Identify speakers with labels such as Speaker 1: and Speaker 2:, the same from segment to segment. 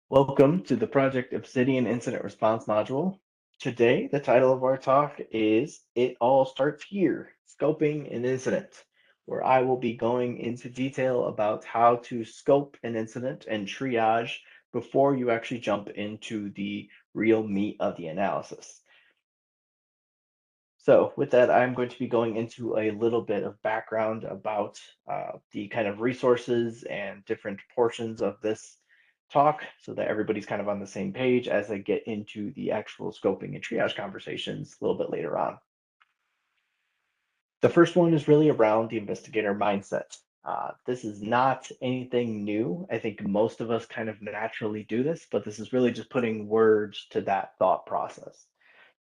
Speaker 1: Welcome to the Project Obsidian Incident Response module. Today, the title of our talk is It All Starts Here, Scoping an Incident, where I will be going into detail about how to scope an incident and triage before you actually jump into the real meat of the analysis. So with that, I'm going to be going into a little bit of background about the kind of resources and different portions of this talk so that everybody's kind of on the same page as I get into the actual scoping and triage conversations a little bit later on. The first one is really around the investigator mindset. This is not anything new. I think most of us kind of naturally do this, but this is really just putting words to that thought process.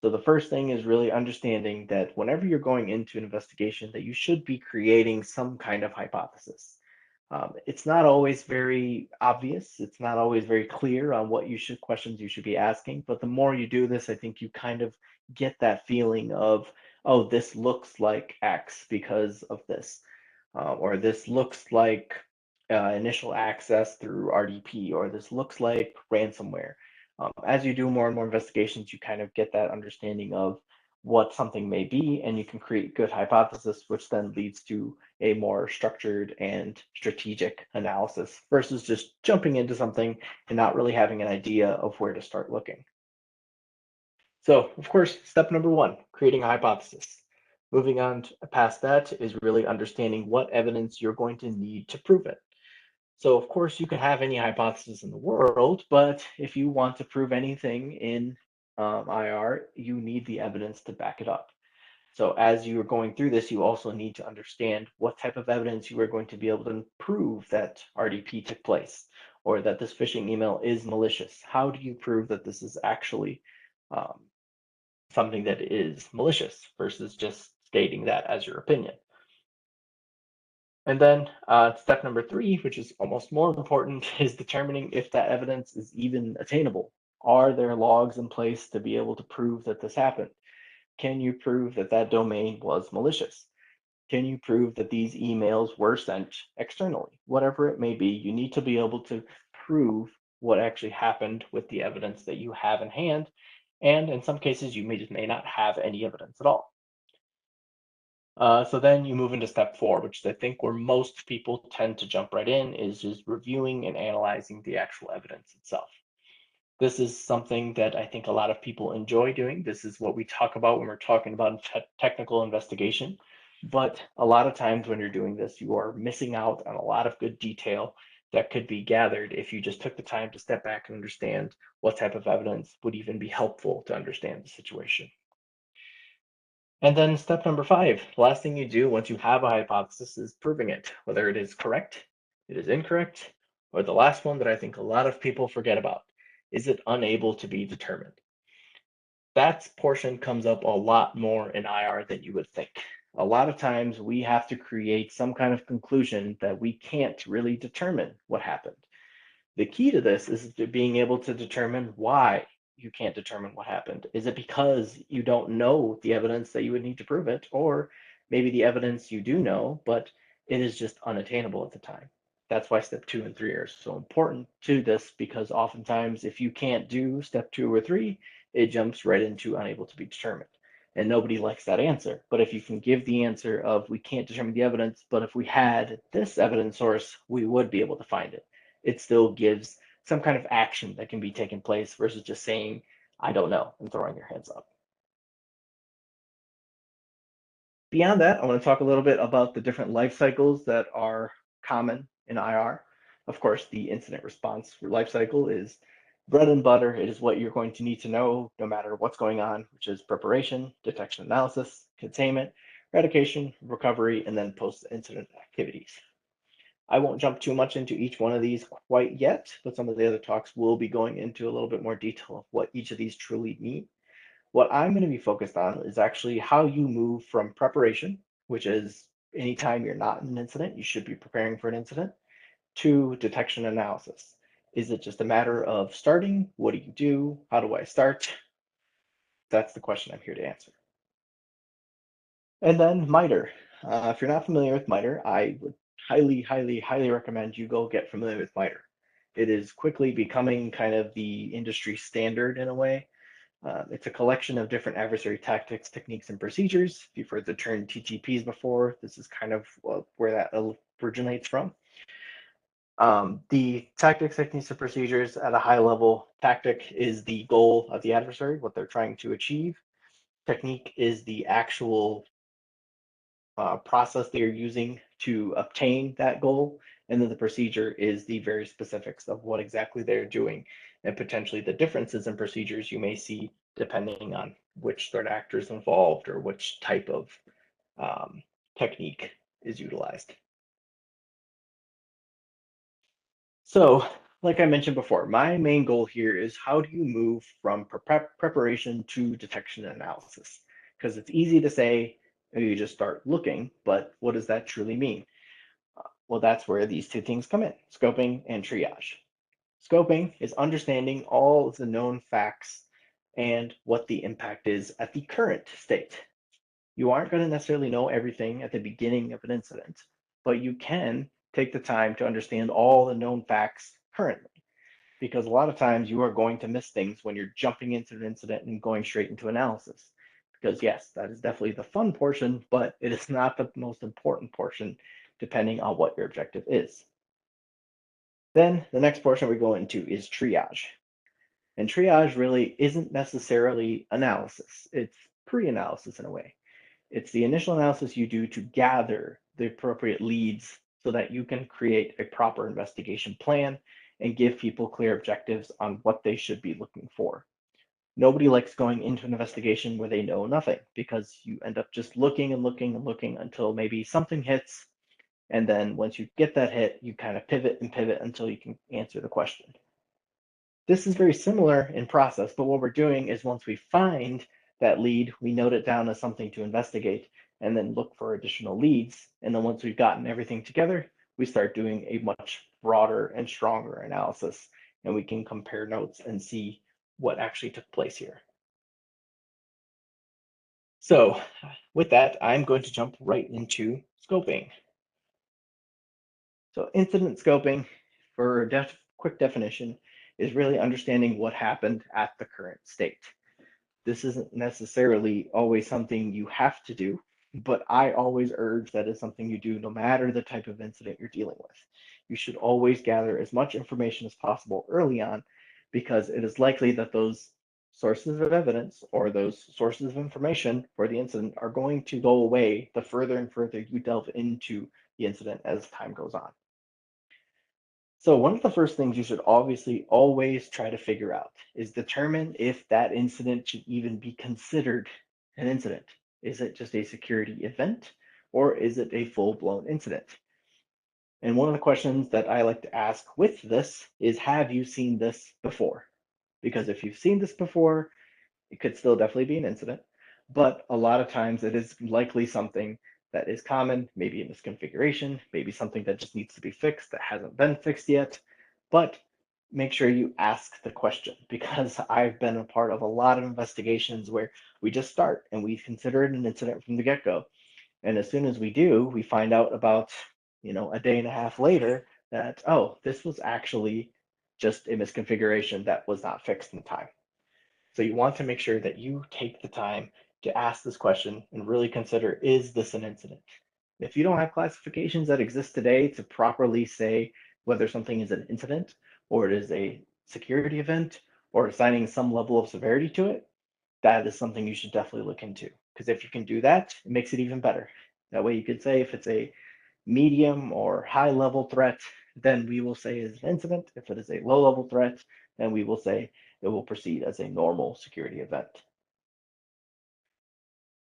Speaker 1: So the first thing is really understanding that whenever you're going into an investigation, that you should be creating some kind of hypothesis. It's not always very obvious. It's not always very clear on what questions you should be asking. But the more you do this, I think you kind of get that feeling of, oh, this looks like X because of this, or this looks like initial access through RDP, or this looks like ransomware. As you do more and more investigations, you kind of get that understanding of what something may be, and you can create good hypothesis, which then leads to a more structured and strategic analysis versus just jumping into something and not really having an idea of where to start looking. So, of course, step number one, creating a hypothesis. Moving on past that is really understanding what evidence you're going to need to prove it. So, of course, you could have any hypothesis in the world, but if you want to prove anything in IR, you need the evidence to back it up. So, as you are going through this, you also need to understand what type of evidence you are going to be able to prove that RDP took place or that this phishing email is malicious. How do you prove that this is actually um, something that is malicious versus just stating that as your opinion? And then step number three, which is almost more important, is determining if that evidence is even attainable. Are there logs in place to be able to prove that this happened? Can you prove that that domain was malicious? Can you prove that these emails were sent externally? Whatever it may be, you need to be able to prove what actually happened with the evidence that you have in hand. And in some cases, you may not have any evidence at all. So then you move into step four, which I think where most people tend to jump right in is just reviewing and analyzing the actual evidence itself. This is something that I think a lot of people enjoy doing. This is what we talk about when we're talking about technical investigation. But a lot of times when you're doing this, you are missing out on a lot of good detail that could be gathered if you just took the time to step back and understand what type of evidence would even be helpful to understand the situation. And then step number five, the last thing you do once you have a hypothesis is proving it, whether it is correct, it is incorrect, or the last one that I think a lot of people forget about, is it unable to be determined? That portion comes up a lot more in IR than you would think. A lot of times we have to create some kind of conclusion that we can't really determine what happened. The key to this is being able to determine why you can't determine what happened. Is it because you don't know the evidence that you would need to prove it? Or maybe the evidence you do know, but it is just unattainable at the time. That's why step two and three are so important to this, because oftentimes if you can't do step two or three, it jumps right into unable to be determined. And nobody likes that answer. But if you can give the answer of we can't determine the evidence, but if we had this evidence source, we would be able to find it, it still gives some kind of action that can be taken place versus just saying, I don't know, and throwing your hands up. Beyond that, I want to talk a little bit about the different life cycles that are common in IR. Of course, the incident response life cycle is bread and butter. It is what you're going to need to know no matter what's going on, which is preparation, detection analysis, containment, eradication, recovery, and then post-incident activities. I won't jump too much into each one of these quite yet, but some of the other talks will be going into a little bit more detail of what each of these truly mean. What I'm going to be focused on is actually how you move from preparation, which is anytime you're not in an incident, you should be preparing for an incident, to detection analysis. Is it just a matter of starting? What do you do? How do I start? That's the question I'm here to answer. And then MITRE. If you're not familiar with MITRE, I would highly, highly, highly recommend you go get familiar with MITRE. It is quickly becoming kind of the industry standard in a way. It's a collection of different adversary tactics, techniques, and procedures. If you've heard the term TTPs before, this is kind of where that originates from. The tactics, techniques, and procedures at a high level, tactic is the goal of the adversary, what they're trying to achieve. Technique is the actual process they are using to obtain that goal. And then the procedure is the very specifics of what exactly they're doing and potentially the differences in procedures you may see depending on which threat actor is involved or which type of technique is utilized. So, like I mentioned before, my main goal here is how do you move from preparation to detection and analysis? Because it's easy to say, oh, you just start looking, but what does that truly mean? Well, that's where these two things come in, scoping and triage. Scoping is understanding all of the known facts and what the impact is at the current state. You aren't going to necessarily know everything at the beginning of an incident, but you can take the time to understand all the known facts currently. Because a lot of times you are going to miss things when you're jumping into an incident and going straight into analysis. Because, yes, that is definitely the fun portion, but it is not the most important portion depending on what your objective is. Then the next portion we go into is triage. And triage really isn't necessarily analysis, it's pre analysis in a way. It's the initial analysis you do to gather the appropriate leads so that you can create a proper investigation plan and give people clear objectives on what they should be looking for. Nobody likes going into an investigation where they know nothing because you end up just looking and looking and looking until maybe something hits. And then once you get that hit, you kind of pivot and pivot until you can answer the question. This is very similar in process, but what we're doing is once we find that lead, we note it down as something to investigate and then look for additional leads. And then once we've gotten everything together, we start doing a much broader and stronger analysis, and we can compare notes and see what actually took place here. So with that, I'm going to jump right into scoping. So incident scoping, for a quick definition, is really understanding what happened at the current state. This isn't necessarily always something you have to do, but I always urge that is something you do no matter the type of incident you're dealing with. You should always gather as much information as possible early on because it is likely that those sources of evidence or those sources of information for the incident are going to go away the further and further you delve into the incident as time goes on. So one of the first things you should obviously always try to figure out is determine if that incident should even be considered an incident. Is it just a security event or is it a full-blown incident? And one of the questions that I like to ask with this is, have you seen this before? Because if you've seen this before, it could still definitely be an incident, but a lot of times it is likely something that is common, maybe a misconfiguration, maybe something that just needs to be fixed that hasn't been fixed yet. But make sure you ask the question because I've been a part of a lot of investigations where we just start and we consider it an incident from the get-go. And as soon as we do, we find out about, a day and a half later that, oh, this was actually just a misconfiguration that was not fixed in time. So you want to make sure that you take the time to ask this question and really consider, is this an incident? If you don't have classifications that exist today to properly say whether something is an incident or it is a security event or assigning some level of severity to it, that is something you should definitely look into. Because if you can do that, it makes it even better. That way you could say if it's a medium or high level threat, then we will say is an incident. If it is a low level threat, then we will say it will proceed as a normal security event.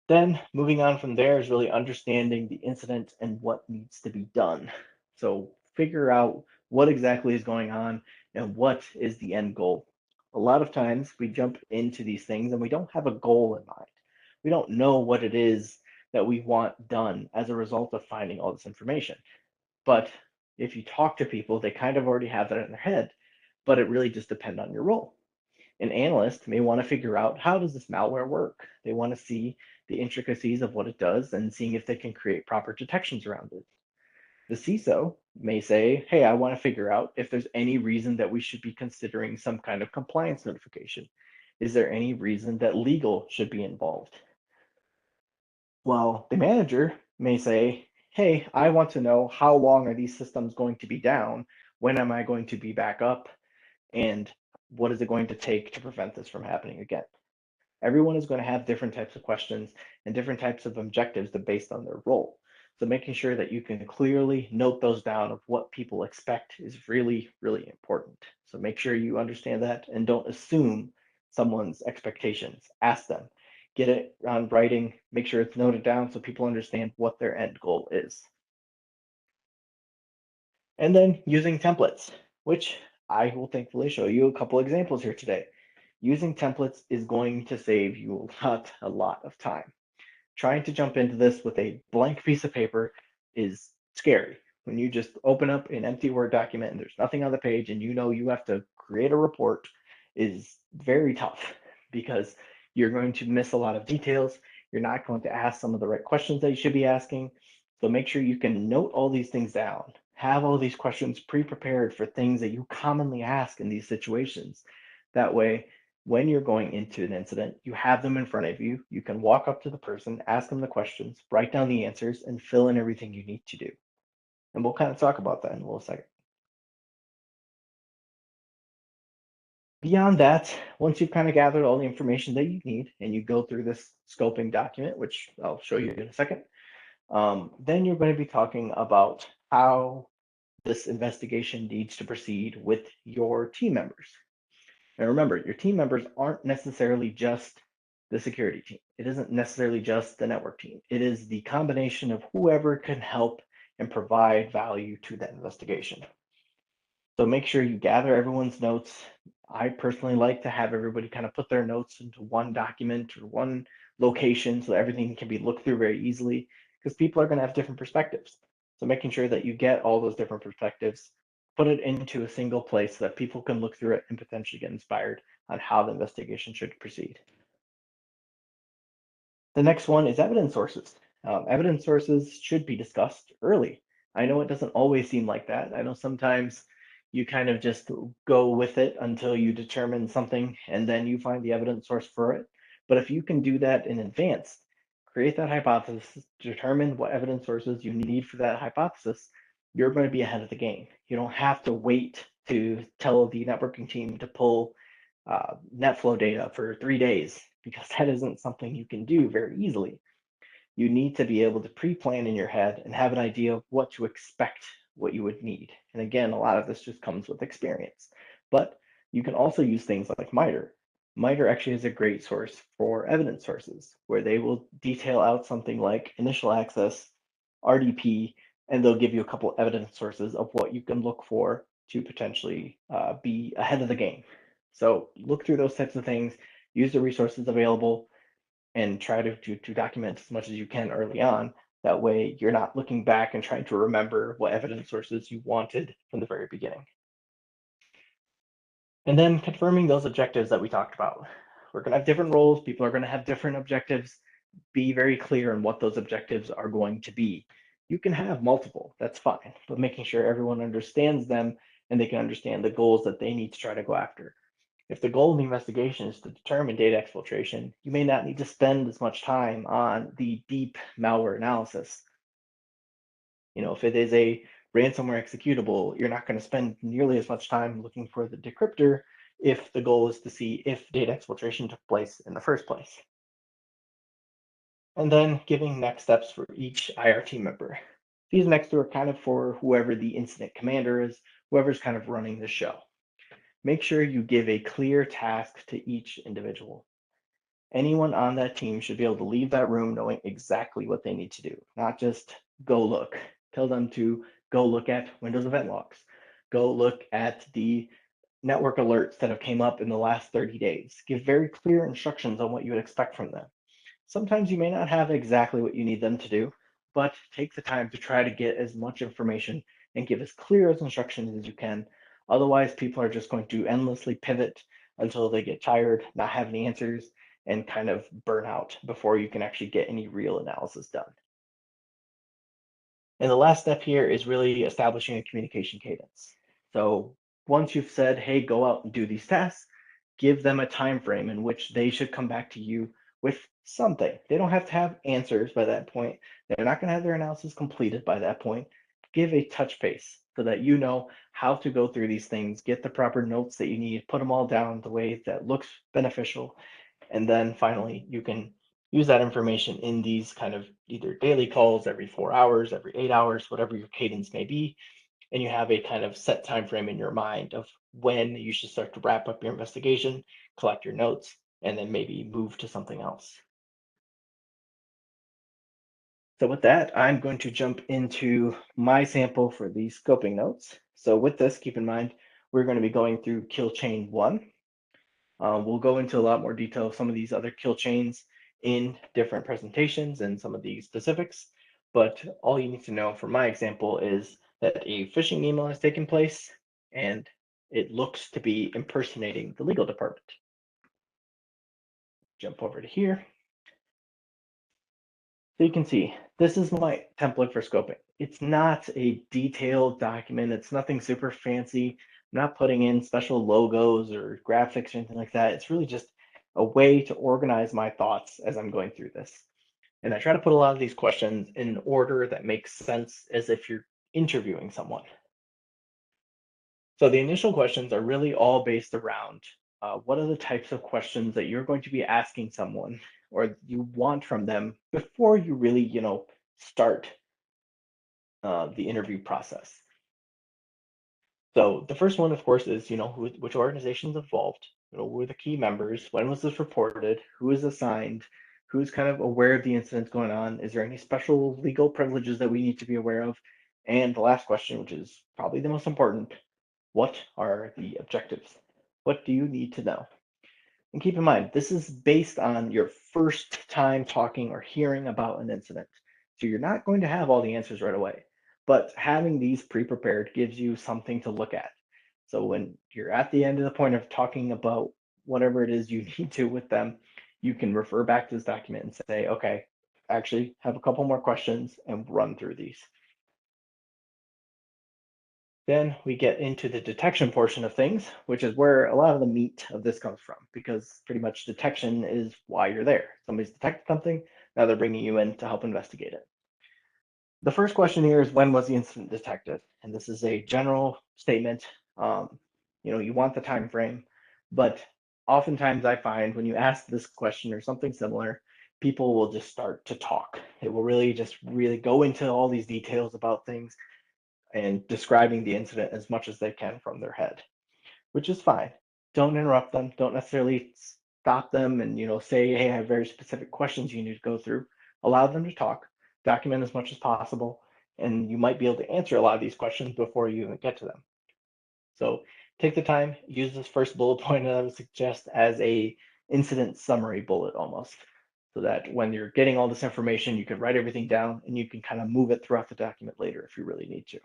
Speaker 1: Then moving on from there is really understanding the incident and what needs to be done. So figure out what exactly is going on and what is the end goal. A lot of times we jump into these things and we don't have a goal in mind. We don't know what it is that we want done as a result of finding all this information. But if you talk to people, they kind of already have that in their head, but it really just depends on your role. An analyst may want to figure out, how does this malware work? They want to see the intricacies of what it does and seeing if they can create proper detections around it. The CISO may say, hey, I want to figure out if there's any reason that we should be considering some kind of compliance notification. Is there any reason that legal should be involved? Well, the manager may say, hey, I want to know how long are these systems going to be down? When am I going to be back up? And what is it going to take to prevent this from happening again? Everyone is going to have different types of questions and different types of objectives that based on their role. So making sure that you can clearly note those down of what people expect is really, really important. So make sure you understand that and don't assume someone's expectations. Ask them. Get it on writing, make sure it's noted down so people understand what their end goal is. And then using templates, which I will thankfully show you a couple examples here today. Using templates is going to save you a lot of time. Trying to jump into this with a blank piece of paper is scary. When you just open up an empty Word document and there's nothing on the page and you know you have to create a report is very tough because you're going to miss a lot of details. You're not going to ask some of the right questions that you should be asking. So make sure you can note all these things down. Have all these questions pre-prepared for things that you commonly ask in these situations. That way, when you're going into an incident, you have them in front of you. You can walk up to the person, ask them the questions, write down the answers, and fill in everything you need to do. And we'll kind of talk about that in a little second. Beyond that, once you've kind of gathered all the information that you need and you go through this scoping document, which I'll show you in a second, then you're going to be talking about how this investigation needs to proceed with your team members. And remember, your team members aren't necessarily just the security team. It isn't necessarily just the network team. It is the combination of whoever can help and provide value to that investigation. So make sure you gather everyone's notes. I personally like to have everybody kind of put their notes into one document or one location so that everything can be looked through very easily because people are going to have different perspectives. So making sure that you get all those different perspectives, put it into a single place so that people can look through it and potentially get inspired on how the investigation should proceed. The next one is evidence sources. Evidence sources should be discussed early. I know it doesn't always seem like that. I know sometimes you kind of just go with it until you determine something and then you find the evidence source for it. But if you can do that in advance, create that hypothesis, determine what evidence sources you need for that hypothesis, you're going to be ahead of the game. You don't have to wait to tell the networking team to pull net flow data for 3 days because that isn't something you can do very easily. You need to be able to pre-plan in your head and have an idea of what to expect, what you would need. And again, a lot of this just comes with experience. But you can also use things like MITRE. MITRE actually is a great source for evidence sources where they will detail out something like initial access, RDP, and they'll give you a couple evidence sources of what you can look for to potentially be ahead of the game. So look through those types of things, use the resources available, and try to document as much as you can early on. That way you're not looking back and trying to remember what evidence sources you wanted from the very beginning. And then confirming those objectives that we talked about. We're going to have different roles. People are going to have different objectives. Be very clear on what those objectives are going to be. You can have multiple, that's fine, but making sure everyone understands them and they can understand the goals that they need to try to go after. If the goal of the investigation is to determine data exfiltration, you may not need to spend as much time on the deep malware analysis. If it is a ransomware executable, you're not going to spend nearly as much time looking for the decryptor if the goal is to see if data exfiltration took place in the first place. And then giving next steps for each IR team member. These next two are kind of for whoever the incident commander is, whoever's kind of running the show. Make sure you give a clear task to each individual. Anyone on that team should be able to leave that room knowing exactly what they need to do, not just go look. Tell them to go look at Windows event logs, go look at the network alerts that have came up in the last 30 days. Give very clear instructions on what you would expect from them. Sometimes you may not have exactly what you need them to do, but take the time to try to get as much information and give as clear as instructions as you can. Otherwise, people are just going to endlessly pivot until they get tired, not have any answers, and kind of burn out before you can actually get any real analysis done. And the last step here is really establishing a communication cadence. So once you've said, hey, go out and do these tasks, give them a time frame in which they should come back to you with something. They don't have to have answers by that point. They're not going to have their analysis completed by that point. Give a touch base so that you know how to go through these things, get the proper notes that you need, put them all down the way that looks beneficial. And then finally, you can use that information in these kind of either daily calls every 4 hours, every 8 hours, whatever your cadence may be. And you have a kind of set time frame in your mind of when you should start to wrap up your investigation, collect your notes, and then maybe move to something else. So with that, I'm going to jump into my sample for the scoping notes. So with this, keep in mind, we're going to be going through kill chain 1. We'll go into a lot more detail of some of these other kill chains in different presentations and some of the specifics. But all you need to know for my example is that a phishing email has taken place and it looks to be impersonating the legal department. Jump over to here. So you can see, this is my template for scoping. It's not a detailed document. It's nothing super fancy. I'm not putting in special logos or graphics or anything like that. It's really just a way to organize my thoughts as I'm going through this. And I try to put a lot of these questions in an order that makes sense as if you're interviewing someone. So the initial questions are really all based around what are the types of questions that you're going to be asking someone or you want from them before you really, start the interview process. So the first one, of course, is, which organization's involved, who are the key members, when was this reported, who is assigned, who's kind of aware of the incidents going on, is there any special legal privileges that we need to be aware of? And the last question, which is probably the most important, what are the objectives? What do you need to know? And keep in mind, this is based on your first time talking or hearing about an incident. So you're not going to have all the answers right away, but having these pre-prepared gives you something to look at. So when you're at the end of the point of talking about whatever it is you need to with them, you can refer back to this document and say, okay, actually have a couple more questions and run through these. Then we get into the detection portion of things, which is where a lot of the meat of this comes from, because pretty much detection is why you're there. Somebody's detected something, now they're bringing you in to help investigate it. The first question here is, when was the incident detected? And this is a general statement. You want the time frame, but oftentimes I find when you ask this question or something similar, people will just start to talk. It will really just really go into all these details about things and describing the incident as much as they can from their head, which is fine. Don't interrupt them. Don't necessarily stop them and say, hey, I have very specific questions you need to go through. Allow them to talk, document as much as possible, and you might be able to answer a lot of these questions before you even get to them. So take the time, use this first bullet point that I would suggest as a incident summary bullet almost, so that when you're getting all this information, you can write everything down and you can kind of move it throughout the document later if you really need to.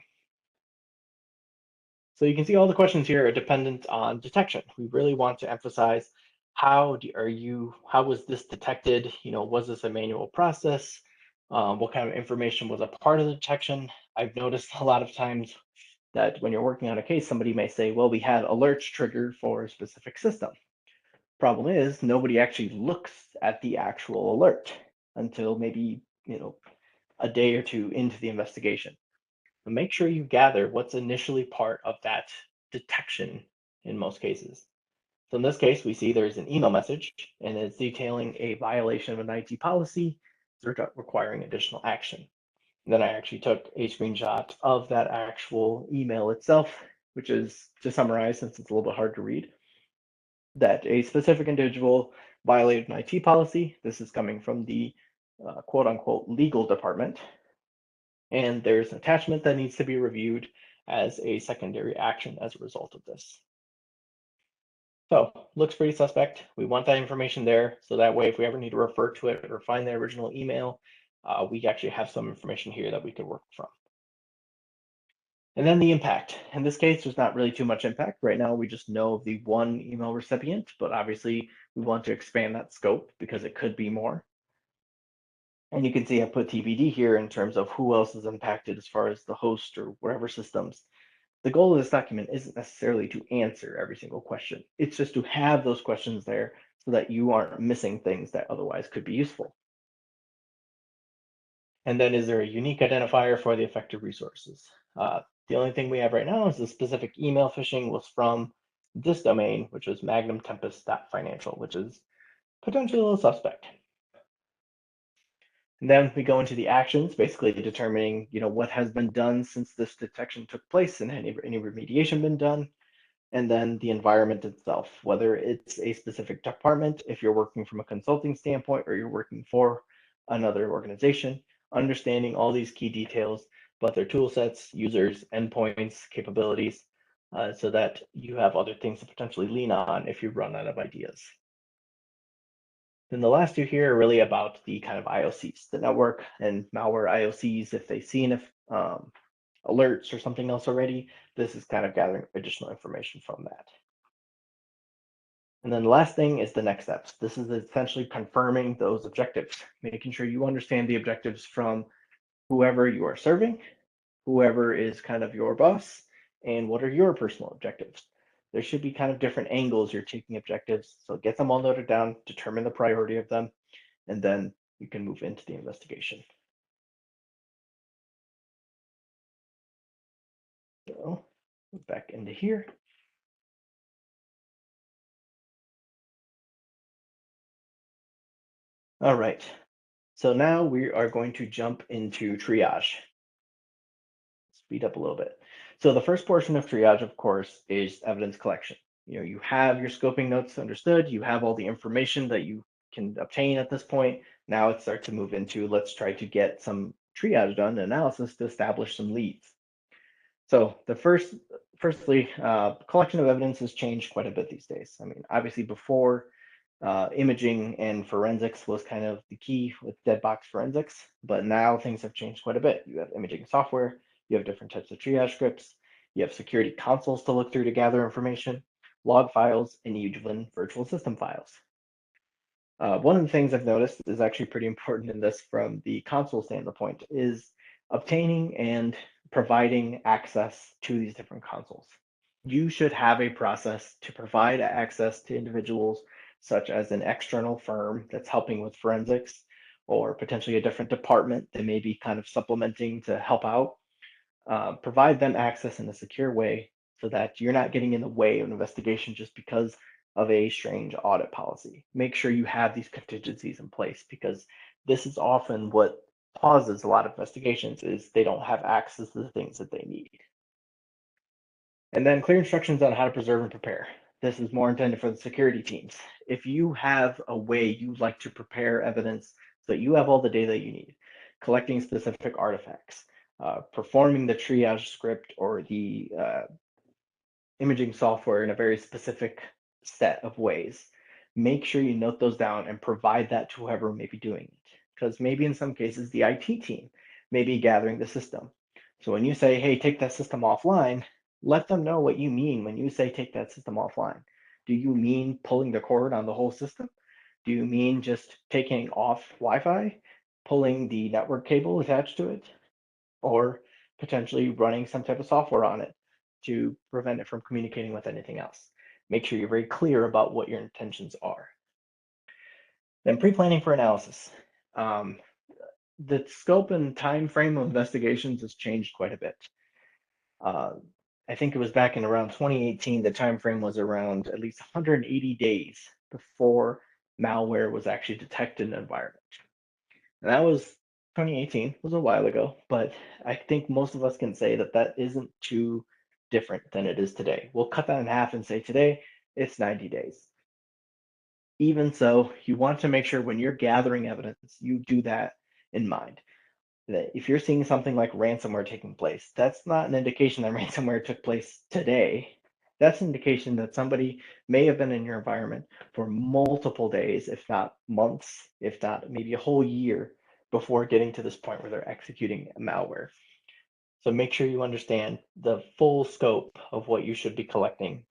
Speaker 1: So you can see all the questions here are dependent on detection. We really want to emphasize how was this detected? Was this a manual process? What kind of information was a part of the detection? I've noticed a lot of times that when you're working on a case, somebody may say, well, we had alerts triggered for a specific system. Problem is, nobody actually looks at the actual alert until maybe, a day or two into the investigation. But make sure you gather what's initially part of that detection in most cases. So in this case, we see there's an email message and it's detailing a violation of an IT policy requiring additional action. And then I actually took a screenshot of that actual email itself, which is, to summarize, since it's a little bit hard to read, that a specific individual violated an IT policy. This is coming from the quote unquote legal department. And there's an attachment that needs to be reviewed as a secondary action as a result of this. So looks pretty suspect. We want that information there, so that way if we ever need to refer to it or find the original email, we actually have some information here that we could work from. And then the impact. In this case, there's not really too much impact. Right now, we just know the one email recipient, but obviously we want to expand that scope because it could be more. And you can see I put TBD here in terms of who else is impacted as far as the host or whatever systems. The goal of this document isn't necessarily to answer every single question. It's just to have those questions there so that you aren't missing things that otherwise could be useful. And then is there a unique identifier for the affected resources? The only thing we have right now is the specific email phishing was from this domain, which was magnumtempest.financial, which is potentially a little suspect. And then we go into the actions, basically determining, what has been done since this detection took place and any remediation been done. And then the environment itself, whether it's a specific department, if you're working from a consulting standpoint or you're working for another organization, understanding all these key details about their tool sets, users, endpoints, capabilities, so that you have other things to potentially lean on if you run out of ideas. Then the last two here are really about the kind of IOCs, the network and malware IOCs. If they see enough alerts or something else already, this is kind of gathering additional information from that. And then the last thing is the next steps. This is essentially confirming those objectives, making sure you understand the objectives from whoever you are serving, whoever is kind of your boss, and what are your personal objectives. There should be kind of different angles you're taking objectives. So get them all noted down, determine the priority of them, and then you can move into the investigation. So back into here. All right. So now we are going to jump into triage. Speed up a little bit. So the first portion of triage, of course, is evidence collection. You have your scoping notes understood. You have all the information that you can obtain at this point. Now it starts to move into let's try to get some triage done, analysis to establish some leads. So firstly, collection of evidence has changed quite a bit these days. I mean, obviously before imaging and forensics was kind of the key with dead box forensics, but now things have changed quite a bit. You have imaging software, you have different types of triage scripts, you have security consoles to look through to gather information, log files, and even virtual system files. One of the things I've noticed is actually pretty important in this from the console standpoint is obtaining and providing access to these different consoles. You should have a process to provide access to individuals such as an external firm that's helping with forensics or potentially a different department that may be kind of supplementing to help out. Provide them access in a secure way so that you're not getting in the way of an investigation just because of a strange audit policy. Make sure you have these contingencies in place because this is often what causes a lot of investigations is they don't have access to the things that they need. And then clear instructions on how to preserve and prepare. This is more intended for the security teams. If you have a way you like to prepare evidence so that you have all the data you need, collecting specific artifacts, performing the triage script or the imaging software in a very specific set of ways, make sure you note those down and provide that to whoever may be doing it. Because maybe in some cases, the IT team may be gathering the system. So when you say, hey, take that system offline, let them know what you mean when you say take that system offline. Do you mean pulling the cord on the whole system? Do you mean just taking off Wi-Fi, pulling the network cable attached to it, or potentially running some type of software on it to prevent it from communicating with anything else? Make sure you're very clear about what your intentions are. Then pre-planning for analysis. The scope and time frame of investigations has changed quite a bit. I think it was back in around 2018, the time frame was around at least 180 days before malware was actually detected in an environment. And that was 2018, was a while ago, but I think most of us can say that that isn't too different than it is today. We'll cut that in half and say today it's 90 days. Even so, you want to make sure when you're gathering evidence, you do that in mind. That if you're seeing something like ransomware taking place, that's not an indication that ransomware took place today. That's an indication that somebody may have been in your environment for multiple days, if not months, if not maybe a whole year before getting to this point where they're executing malware. So make sure you understand the full scope of what you should be collecting.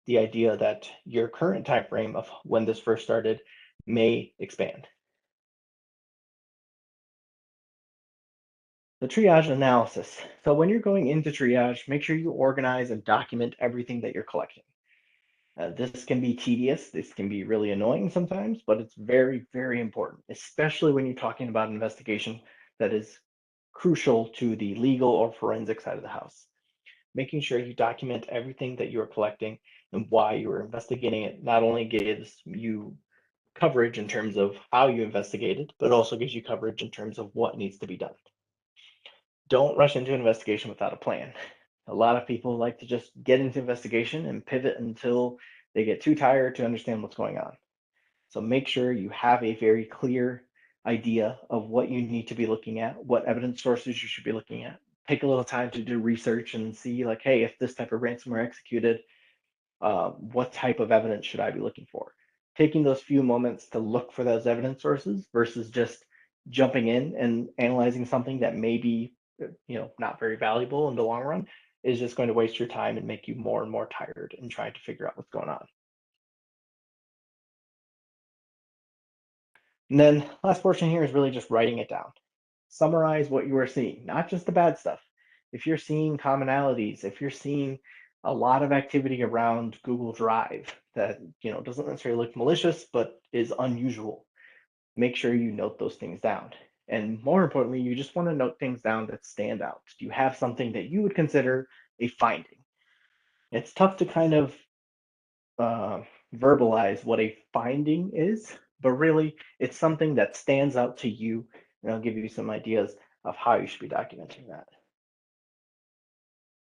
Speaker 1: The idea that your current time frame of when this first started may expand. The triage analysis. So when you're going into triage, make sure you organize and document everything that you're collecting. This can be tedious, this can be really annoying sometimes, but it's very, very important, especially when you're talking about an investigation that is crucial to the legal or forensic side of the house. Making sure you document everything that you are collecting and why you are investigating it not only gives you coverage in terms of how you investigated, but also gives you coverage in terms of what needs to be done. Don't rush into an investigation without a plan. A lot of people like to just get into investigation and pivot until they get too tired to understand what's going on. So make sure you have a very clear idea of what you need to be looking at, what evidence sources you should be looking at. Take a little time to do research and see, like, hey, if this type of ransomware executed, what type of evidence should I be looking for? Taking those few moments to look for those evidence sources versus just jumping in and analyzing something that may be, not very valuable in the long run is just going to waste your time and make you more and more tired in trying to figure out what's going on. And then last portion here is really just writing it down. Summarize what you are seeing, not just the bad stuff. If you're seeing commonalities, if you're seeing a lot of activity around Google Drive that doesn't necessarily look malicious but is unusual, make sure you note those things down. And more importantly, you just want to note things down that stand out. Do you have something that you would consider a finding? It's tough to kind of uh, verbalize what a finding is, but really it's something that stands out to you, and I'll give you some ideas of how you should be documenting that.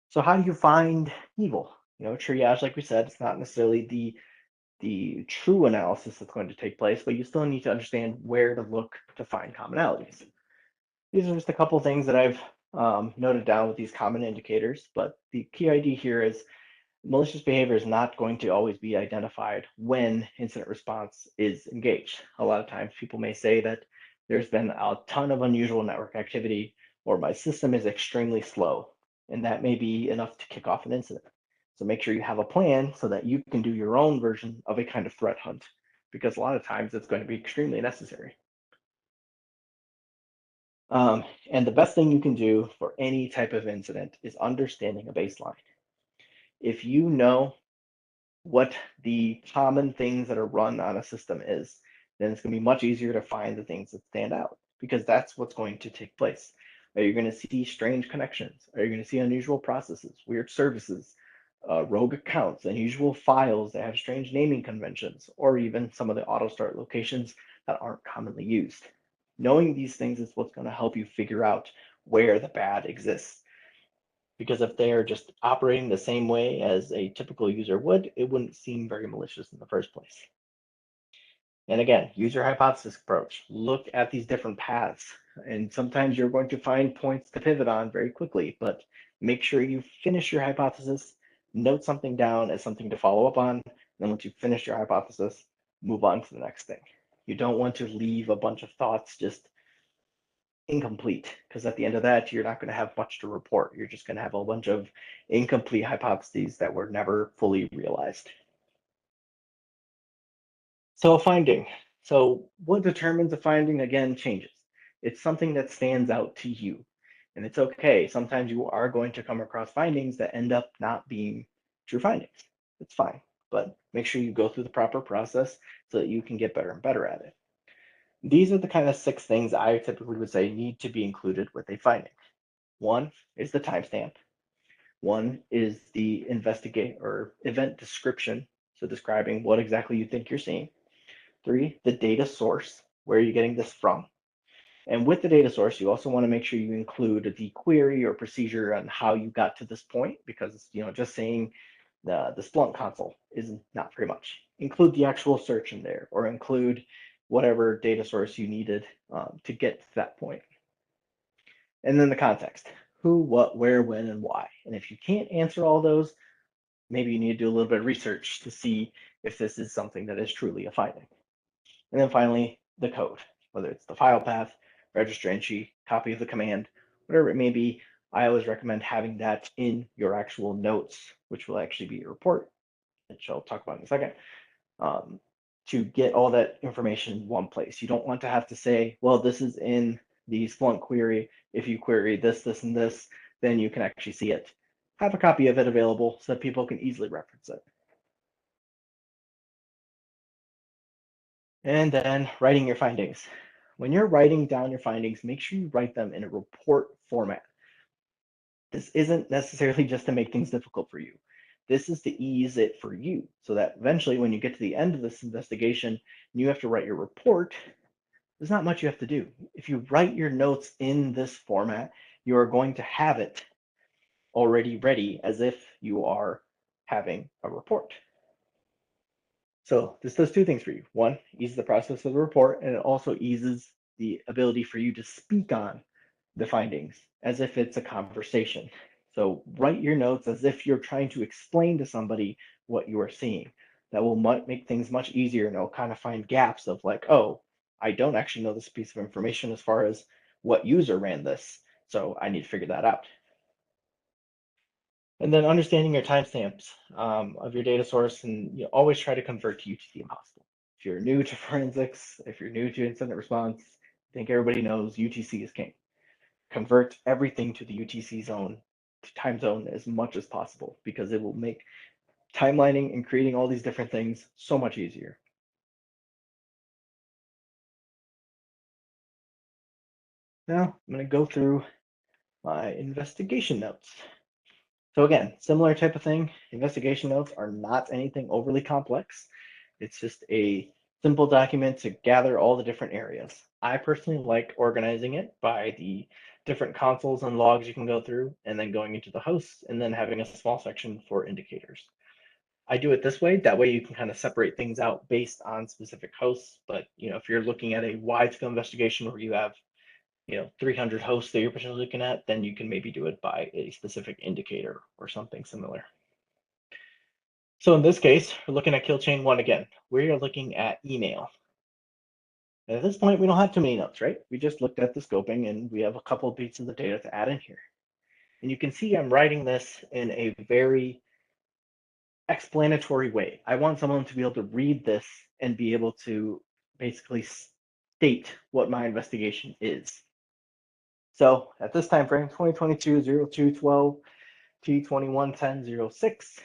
Speaker 1: So how do you find evil? Triage, like we said, it's not necessarily the true analysis that's going to take place, but you still need to understand where to look to find commonalities. These are just a couple of things that I've noted down with these common indicators, but the key idea here is malicious behavior is not going to always be identified when incident response is engaged. A lot of times people may say that there's been a ton of unusual network activity or my system is extremely slow, and that may be enough to kick off an incident. So make sure you have a plan so that you can do your own version of a kind of threat hunt, because a lot of times it's going to be extremely necessary. And the best thing you can do for any type of incident is understanding a baseline. If you know what the common things that are run on a system is, then it's going to be much easier to find the things that stand out because that's what's going to take place. Are you going to see strange connections? Are you going to see unusual processes, weird services, rogue accounts, unusual files that have strange naming conventions, or even some of the auto start locations that aren't commonly used? Knowing these things is what's going to help you figure out where the bad exists. Because if they are just operating the same way as a typical user would, it wouldn't seem very malicious in the first place. And again, use your hypothesis approach. Look at these different paths. And sometimes you're going to find points to pivot on very quickly, but make sure you finish your hypothesis, note something down as something to follow up on. Then once you finish your hypothesis, move on to the next thing. You don't want to leave a bunch of thoughts just incomplete, because at the end of that, you're not going to have much to report. You're just going to have a bunch of incomplete hypotheses that were never fully realized. So a finding. So what determines a finding, again, changes. It's something that stands out to you. And it's okay. Sometimes you are going to come across findings that end up not being true findings. It's fine. But make sure you go through the proper process so that you can get better and better at it. These are the kind of 6 things I typically would say need to be included with a finding. One is the timestamp. One is the investigate or event description, so describing what exactly you think you're seeing. 3, the data source. Where are you getting this from? And with the data source, you also want to make sure you include the query or procedure on how you got to this point, because just saying the Splunk console is not very much. Include the actual search in there, or include whatever data source you needed to get to that point. And then the context: who, what, where, when, and why. And if you can't answer all those, maybe you need to do a little bit of research to see if this is something that is truly a finding. And then finally, the code, whether it's the file path, register entry, copy of the command, whatever it may be. I always recommend having that in your actual notes, which will actually be your report, which I'll talk about in a second, to get all that information in one place. You don't want to have to say, well, this is in the Splunk query. If you query this, this, and this, then you can actually see it. Have a copy of it available so that people can easily reference it. And then writing your findings. When you're writing down your findings, make sure you write them in a report format. This isn't necessarily just to make things difficult for you. This is to ease it for you so that eventually when you get to the end of this investigation and you have to write your report, there's not much you have to do. If you write your notes in this format, you are going to have it already ready as if you are having a report. So this does two things for you. One, eases the process of the report, and it also eases the ability for you to speak on the findings as if it's a conversation. So write your notes as if you're trying to explain to somebody what you are seeing. That will make things much easier, and it'll kind of find gaps of like, oh, I don't actually know this piece of information as far as what user ran this, so I need to figure that out. And then understanding your timestamps of your data source, and you always try to convert to UTC impossible. If you're new to forensics, if you're new to incident response, I think everybody knows UTC is king. Convert everything to the UTC zone, time zone as much as possible, because it will make timelining and creating all these different things so much easier. Now I'm going to go through my investigation notes. So again, similar type of thing. Investigation notes are not anything overly complex. It's just a simple document to gather all the different areas. I personally like organizing it by the different consoles and logs you can go through, and then going into the hosts, and then having a small section for indicators. I do it this way. That way you can kind of separate things out based on specific hosts. But if you're looking at a wide scale investigation where you have 300 hosts that you're potentially looking at, then you can maybe do it by a specific indicator or something similar. So in this case, we're looking at kill chain 1 again. We're looking at email. And at this point, we don't have too many notes, right? We just looked at the scoping and we have a couple of pieces of data to add in here. And you can see I'm writing this in a very explanatory way. I want someone to be able to read this and be able to basically state what my investigation is. So at this time frame, 2022-02-12 T2110-06,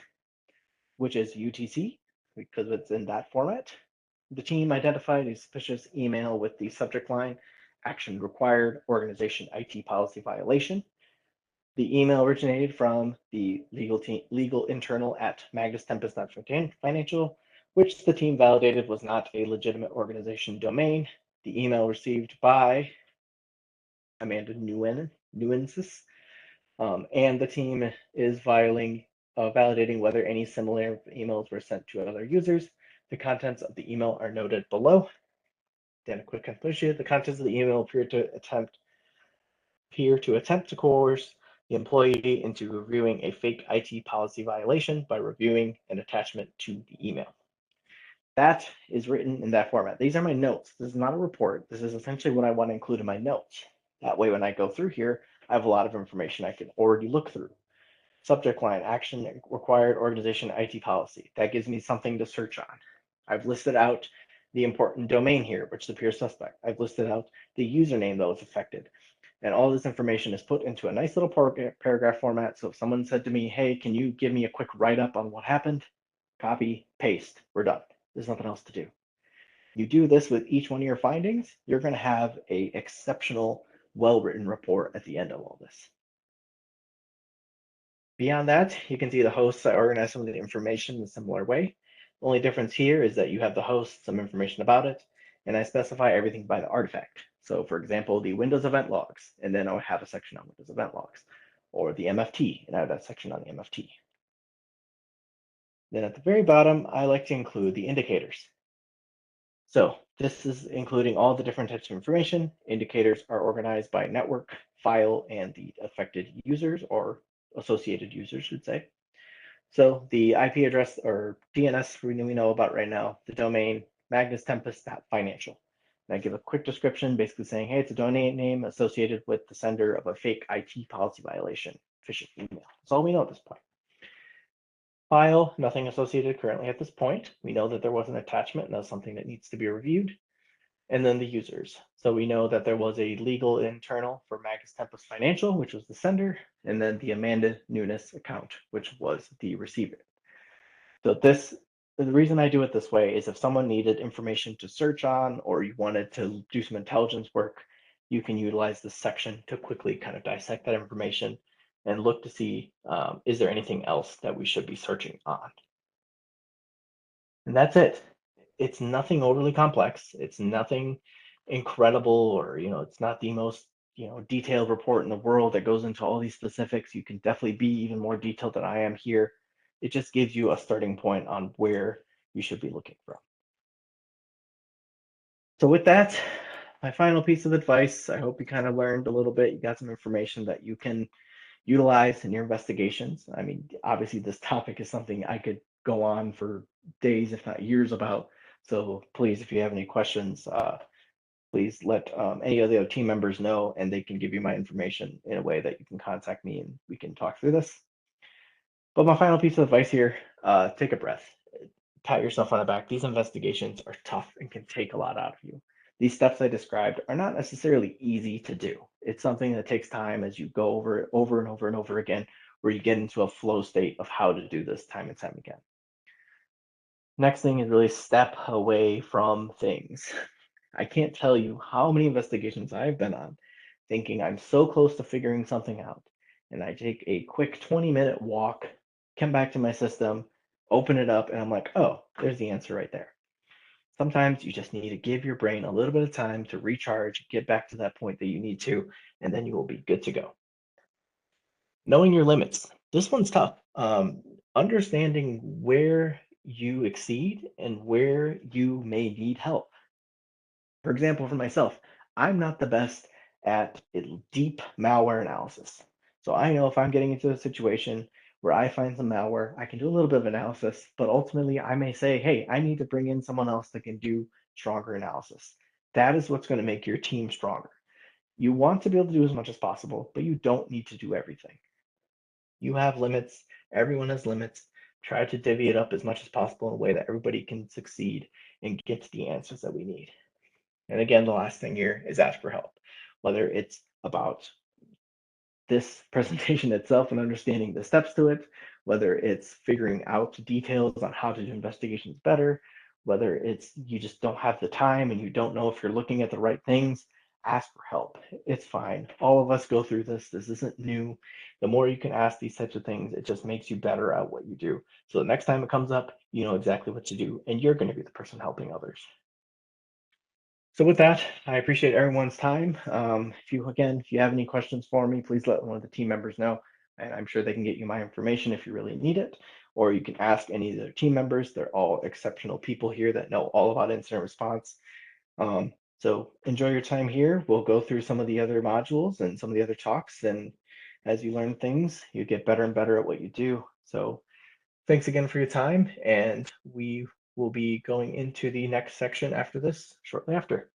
Speaker 1: which is UTC, because it's in that format. The team identified a suspicious email with the subject line, action required, organization IT policy violation. The email originated from the legal internal at Magnus Tempest Financial, which the team validated was not a legitimate organization domain. The email received by Amanda Nuensis, and the team is validating whether any similar emails were sent to other users. The contents of the email are noted below. Then a quick conclusion: the contents of the email appear to attempt to coerce the employee into reviewing a fake IT policy violation by reviewing an attachment to the email. That is written in that format. These are my notes. This is not a report. This is essentially what I want to include in my notes. That way, when I go through here, I have a lot of information I can already look through. Subject line, action required, organization IT policy. That gives me something to search on. I've listed out the important domain here, which is appears suspect. I've listed out the username that was affected. And all this information is put into a nice little paragraph format. So if someone said to me, hey, can you give me a quick write-up on what happened? Copy, paste, we're done. There's nothing else to do. You do this with each one of your findings, you're going to have an exceptional, well-written report at the end of all this. Beyond that, you can see the hosts. I organize some of the information in a similar way. The only difference here is that you have the host, some information about it, and I specify everything by the artifact. So for example, the Windows event logs, and then I'll have a section on Windows event logs, or the MFT, and I have that section on the MFT. Then at the very bottom, I like to include the indicators. So this is including all the different types of information. Indicators are organized by network, file, and the affected users, or associated users should say. So the IP address or DNS we know about right now, the domain magnustempest.financial. And I give a quick description basically saying, hey, it's a domain name associated with the sender of a fake IT policy violation, phishing email. That's all we know at this point. File, nothing associated currently at this point. We know that there was an attachment and that's something that needs to be reviewed. and then the users. So we know that there was a legal internal for Magus Tempus Financial, which was the sender, and then the Amanda Nunes account, which was the receiver. So the reason I do it this way is if someone needed information to search on, or you wanted to do some intelligence work, you can utilize this section to quickly kind of dissect that information and look to see, is there anything else that we should be searching on? And that's it. It's nothing overly complex. It's nothing incredible, or, it's not the most, detailed report in the world that goes into all these specifics. You can definitely be even more detailed than I am here. It just gives you a starting point on where you should be looking from. So with that, my final piece of advice, I hope you kind of learned a little bit. You got some information that you can utilize in your investigations. I mean, obviously, this topic is something I could go on for days, if not years, about. So please, if you have any questions, please let any of the other team members know, and they can give you my information in a way that you can contact me and we can talk through this. But my final piece of advice here, take a breath. Pat yourself on the back. These investigations are tough and can take a lot out of you. These steps I described are not necessarily easy to do. It's something that takes time as you go over it over and over and over again, where you get into a flow state of how to do this time and time again. Next thing is really step away from things. I can't tell you how many investigations I've been on thinking I'm so close to figuring something out. And I take a quick 20-minute walk, come back to my system, open it up, and I'm like, oh, there's the answer right there. Sometimes you just need to give your brain a little bit of time to recharge, get back to that point that you need to, and then you will be good to go. Knowing your limits. This one's tough. Understanding where you exceed and where you may need help. For example, for myself, I'm not the best at deep malware analysis. So I know if I'm getting into a situation where I find some malware, I can do a little bit of analysis, but ultimately I may say, hey, I need to bring in someone else that can do stronger analysis. That is what's going to make your team stronger. You want to be able to do as much as possible, but you don't need to do everything. You have limits. Everyone has limits. Try to divvy it up as much as possible in a way that everybody can succeed and get to the answers that we need. And again, the last thing here is ask for help, whether it's about this presentation itself and understanding the steps to it, whether it's figuring out details on how to do investigations better, whether it's you just don't have the time and you don't know if you're looking at the right things, ask for help. It's fine. All of us go through this. This isn't new. The more you can ask these types of things, it just makes you better at what you do. So the next time it comes up, you know exactly what to do, and you're going to be the person helping others. So with that, I appreciate everyone's time. If you have any questions for me, please let one of the team members know, and I'm sure they can get you my information if you really need it, or you can ask any of their team members. They're all exceptional people here that know all about incident response. So enjoy your time here. We'll go through some of the other modules and some of the other talks, and as you learn things, you get better and better at what you do. So thanks again for your time, and we will be going into the next section after this shortly after.